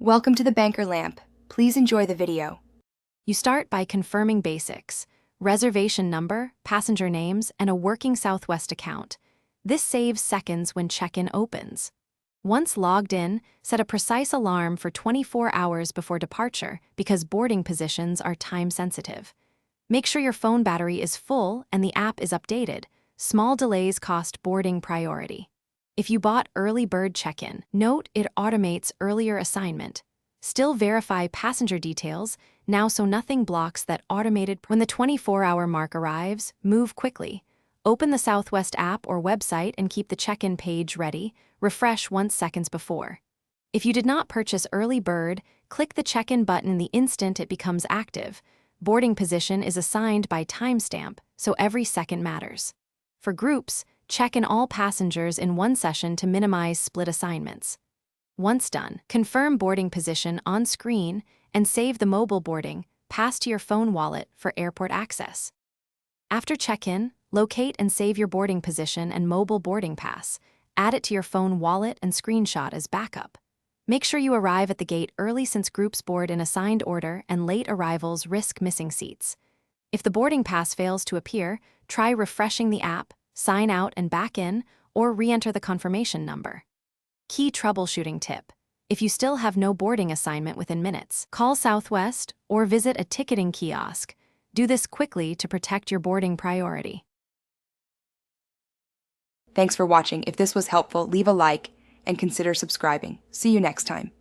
Welcome to the Banker Lamp. Please enjoy the video. You start by confirming basics: reservation number, passenger names, and a working Southwest account. This saves seconds when check-in opens. Once logged in, set a precise alarm for 24 hours before departure because boarding positions are time-sensitive. Make sure your phone battery is full and the app is updated. Small delays cost boarding priority. If you bought early bird check-in, note it automates earlier assignment. Still verify passenger details now so nothing blocks that automated. When the 24-hour mark arrives, move quickly. Open the Southwest app or website and keep the check-in page ready. Refresh once seconds before. If you did not purchase early bird, click the check-in button the instant it becomes active. Boarding position is assigned by timestamp, so every second matters. For groups, check in all passengers in one session to minimize split assignments. Once done, confirm boarding position on screen and save the mobile boarding pass to your phone wallet for airport access. After check-in, locate and save your boarding position and mobile boarding pass. Add it to your phone wallet and screenshot as backup. Make sure you arrive at the gate early since groups board in assigned order and late arrivals risk missing seats. If the boarding pass fails to appear, try refreshing the app, sign out and back in, or re-enter the confirmation number. Key troubleshooting tip: if you still have no boarding assignment within minutes, call Southwest or visit a ticketing kiosk. Do this quickly to protect your boarding priority. Thanks for watching. If this was helpful, leave a like and consider subscribing. See you next time.